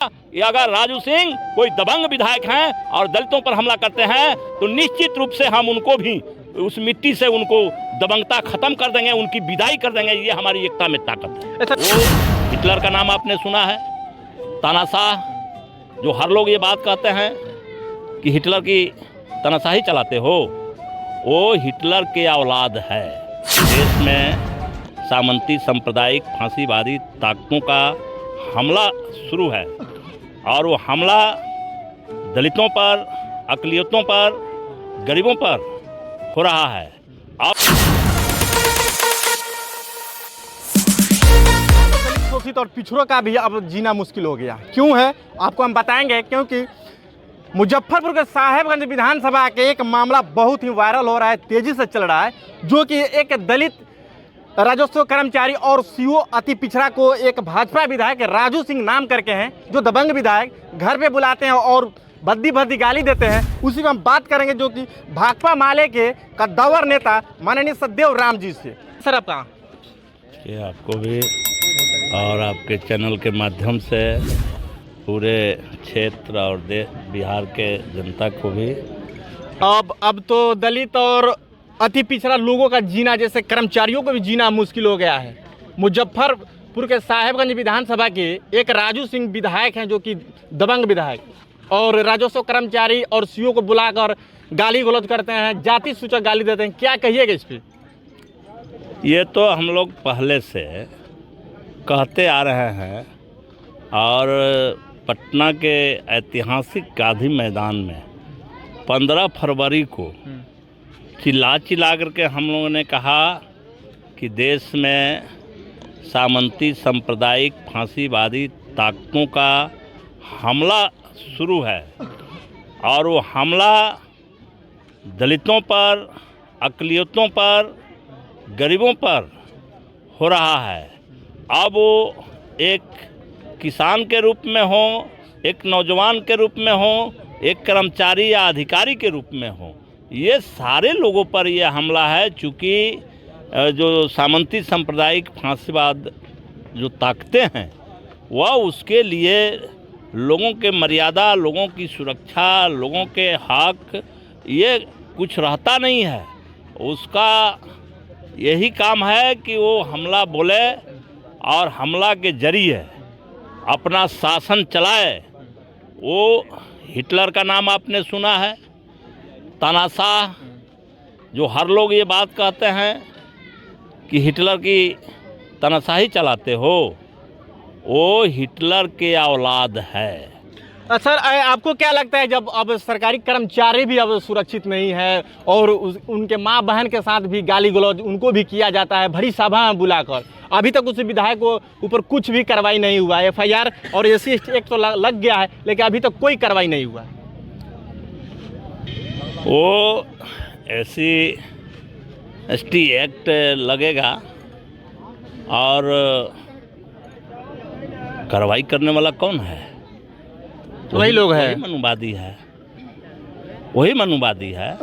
ये अगर राजू सिंह कोई दबंग विधायक हैं और दलितों पर हमला करते हैं तो निश्चित रूप से हम उनको भी उस मिट्टी से उनको दबंगता खत्म कर देंगे, उनकी विदाई कर देंगे। ये हमारी एकता में ताकत है। वो हिटलर का नाम आपने सुना है, तानाशाह, जो हर लोग ये बात कहते हैं कि हिटलर की तानाशाही चलाते हो, वो हिटलर के औलाद है। देश में सामंती सांप्रदायिक फांसीवादी ताकतों का हमला शुरू है और वो हमला दलितों पर, अक़लियतों पर, गरीबों पर हो रहा है। अब शोषित और पिछड़ों का भी अब जीना मुश्किल हो गया। क्यों है आपको हम बताएंगे, क्योंकि मुजफ्फरपुर के साहेबगंज विधानसभा के एक मामला बहुत ही वायरल हो रहा है, तेजी से चल रहा है, जो कि एक दलित राजस्व कर्मचारी और सीओ अति पिछड़ा को एक भाजपा विधायक राजू सिंह नाम करके हैं, जो दबंग विधायक घर पे बुलाते हैं और भद्दी गाली देते हैं। उसी में हम बात करेंगे, जो कि भाकपा माले के कद्दावर नेता माननीय सतदेव राम जी से। सर आप कहाँ? ये आपको भी और आपके चैनल के माध्यम से पूरे क्षेत्र और देश बिहार के जनता को भी अब तो दलित और अति पिछड़ा लोगों का जीना, जैसे कर्मचारियों को भी जीना मुश्किल हो गया है। मुजफ्फरपुर के साहेबगंज विधानसभा के एक राजू सिंह विधायक हैं, जो कि दबंग विधायक, और राजस्व कर्मचारी और सीओ को बुलाकर गाली गलौज करते हैं, जाति सूचक गाली देते हैं। क्या कहिएगा इस पर? ये तो हम लोग पहले से कहते आ रहे हैं और पटना के ऐतिहासिक गांधी मैदान में 15 फरवरी को चिल्ला करके हम लोगों ने कहा कि देश में सामंती सांप्रदायिक फांसीवादी ताकतों का हमला शुरू है और वो हमला दलितों पर, अक़लियतों पर, गरीबों पर हो रहा है। अब वो एक किसान के रूप में हो, एक नौजवान के रूप में हो, एक कर्मचारी या अधिकारी के रूप में हो, ये सारे लोगों पर ये हमला है। चूँकि जो सामंती सांप्रदायिक फांसीवाद जो ताकतें हैं वह उसके लिए लोगों के मर्यादा, लोगों की सुरक्षा, लोगों के हक, ये कुछ रहता नहीं है। उसका यही काम है कि वो हमला बोले और हमला के जरिए अपना शासन चलाए। वो हिटलर का नाम आपने सुना है, तानाशाह, जो हर लोग ये बात कहते हैं कि हिटलर की तानाशाही चलाते हो, वो हिटलर के औलाद है। सर आपको क्या लगता है, जब अब सरकारी कर्मचारी भी अब सुरक्षित नहीं है और उनके माँ बहन के साथ भी गाली गलौज उनको भी किया जाता है भरी सभा में बुलाकर, अभी तक उस विधायक को ऊपर कुछ भी कार्रवाई नहीं हुआ है? FIR और SC एक्ट तो लग गया है, लेकिन अभी तक कोई कार्रवाई नहीं हुआ है। वो SC ST एक्ट लगेगा और कार्रवाई करने वाला कौन है? वही लोग हैं, वही मनुवादी है।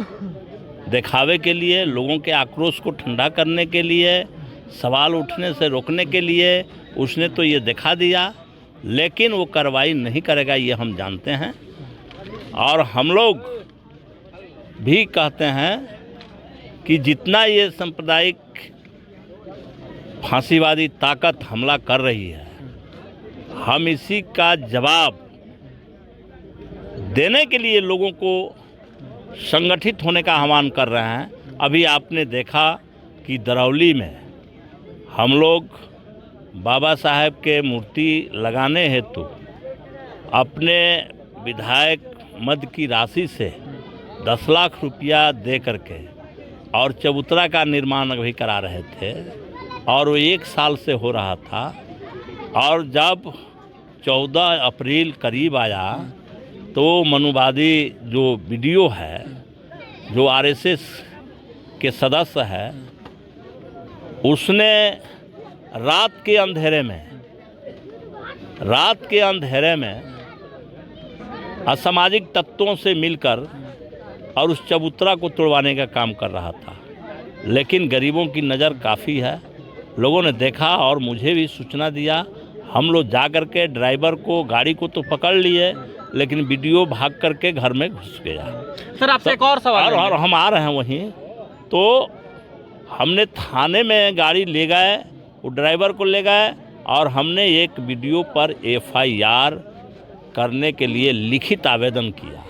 दिखावे के लिए, लोगों के आक्रोश को ठंडा करने के लिए, सवाल उठने से रोकने के लिए उसने तो ये दिखा दिया, लेकिन वो कार्रवाई नहीं करेगा, ये हम जानते हैं। और हम लोग भी कहते हैं कि जितना ये सांप्रदायिक फांसीवादी ताकत हमला कर रही है, हम इसी का जवाब देने के लिए लोगों को संगठित होने का आह्वान कर रहे हैं। अभी आपने देखा कि दरौली में हम लोग बाबा साहेब के मूर्ति लगाने हेतु अपने विधायक मद की राशि से 10 लाख रुपया दे करके और चबूतरा का निर्माण अभी करा रहे थे और वो 1 साल से हो रहा था। और जब 14 अप्रैल करीब आया तो मनुवादी जो वीडियो है, जो RSS के सदस्य है, उसने रात के अंधेरे में असामाजिक तत्वों से मिलकर और उस चबूतरा को तोड़वाने का काम कर रहा था। लेकिन गरीबों की नज़र काफ़ी है, लोगों ने देखा और मुझे भी सूचना दिया। हम लोग जा कर के ड्राइवर को, गाड़ी को तो पकड़ लिए, लेकिन वीडियो भाग करके घर में घुस गया। सर आपसे एक और सवाल और हम आ रहे हैं वहीं, तो हमने थाने में गाड़ी ले गए, वो ड्राइवर को ले गए, और हमने एक वीडियो पर FIR करने के लिए लिखित आवेदन किया।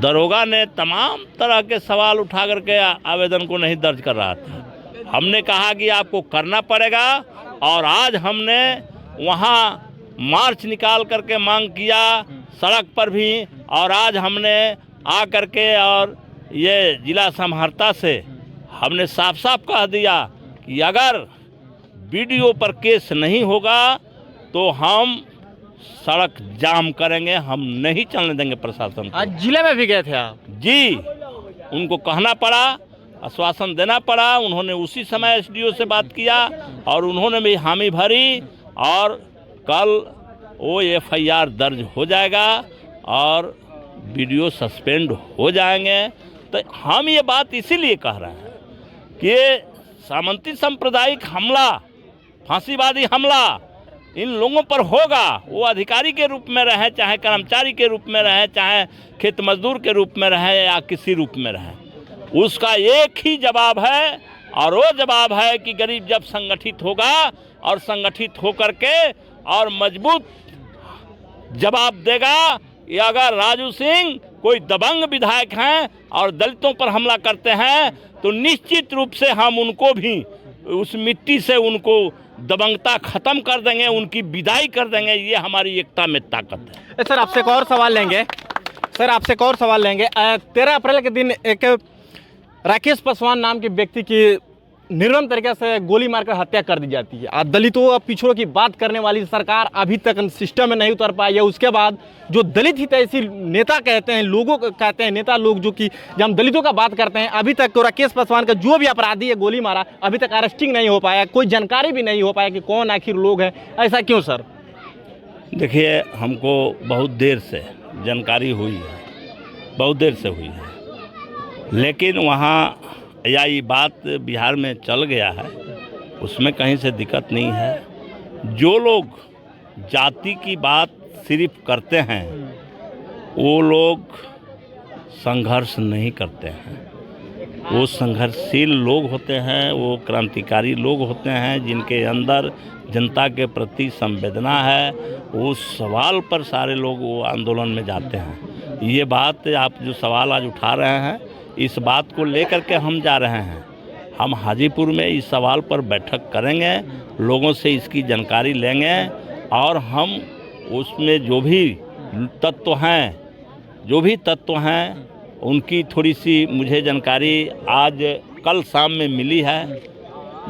दरोगा ने तमाम तरह के सवाल उठा करके आवेदन को नहीं दर्ज कर रहा था। हमने कहा कि आपको करना पड़ेगा, और आज हमने वहाँ मार्च निकाल करके मांग किया सड़क पर भी, और आज हमने आ करके और ये जिला समाहर्ता से हमने साफ साफ कह दिया कि अगर वीडियो पर केस नहीं होगा तो हम सड़क जाम करेंगे, हम नहीं चलने देंगे प्रशासन को। आज जिले में भी गए थे आप? जी, उनको कहना पड़ा, आश्वासन देना पड़ा। उन्होंने उसी समय SDO से बात किया और उन्होंने भी हामी भरी, और कल वो FIR दर्ज हो जाएगा और वीडियो सस्पेंड हो जाएंगे। तो हम ये बात इसीलिए कह रहे हैं कि सामंती सांप्रदायिक हमला, फांसीवादी हमला इन लोगों पर होगा। वो अधिकारी के रूप में रहे, चाहे कर्मचारी के रूप में रहे, चाहे खेत मजदूर के रूप में रहे, या किसी रूप में रहे, उसका एक ही जवाब है, और वो जवाब है कि गरीब जब संगठित होगा और संगठित होकर के और मजबूत जवाब देगा कि अगर राजू सिंह कोई दबंग विधायक हैं और दलितों पर हमला करते हैं, तो निश्चित रूप से हम उनको भी उस मिट्टी से उनको दबंगता खत्म कर देंगे, उनकी विदाई कर देंगे। ये हमारी एकता में ताकत है। सर आपसे एक और सवाल लेंगे। 13 अप्रैल के दिन एक राकेश पासवान नाम के व्यक्ति की निर्मम तरीके से गोली मारकर हत्या कर दी जाती है। दलितों और पिछड़ों की बात करने वाली सरकार अभी तक सिस्टम में नहीं उतर पाई है। उसके बाद जो दलित हितैषी नेता कहते हैं, लोगों को कहते हैं, नेता लोग जो कि जब हम दलितों का बात करते हैं, अभी तक तो राकेश पासवान का जो भी अपराधी है गोली मारा, अभी तक अरेस्टिंग नहीं हो पाया, कोई जानकारी भी नहीं हो पाया कि कौन आखिर लोग हैं। ऐसा क्यों सर? देखिए, हमको बहुत देर से जानकारी हुई है, बहुत देर से हुई है, लेकिन वहाँ या ये बात बिहार में चल गया है, उसमें कहीं से दिक्कत नहीं है। जो लोग जाति की बात सिर्फ करते हैं, वो लोग संघर्ष नहीं करते हैं। वो संघर्षशील लोग होते हैं, वो क्रांतिकारी लोग होते हैं, जिनके अंदर जनता के प्रति संवेदना है। वो सवाल पर सारे लोग वो आंदोलन में जाते हैं। ये बात आप जो सवाल आज उठा रहे हैं, इस बात को लेकर के हम जा रहे हैं। हम हाजीपुर में इस सवाल पर बैठक करेंगे, लोगों से इसकी जानकारी लेंगे, और हम उसमें जो भी तत्व हैं उनकी थोड़ी सी मुझे जानकारी आज कल शाम में मिली है।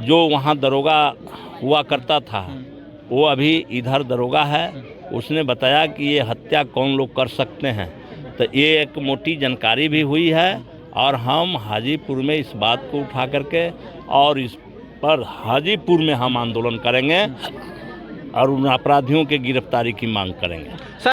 जो वहाँ दरोगा हुआ करता था, वो अभी इधर दरोगा है। उसने बताया कि ये हत्या कौन लोग कर सकते हैं। तो ये एक मोटी जानकारी भी हुई है, और हम हाजीपुर में इस बात को उठा करके और इस पर हाजीपुर में हम आंदोलन करेंगे और उन अपराधियों के गिरफ्तारी की मांग करेंगे।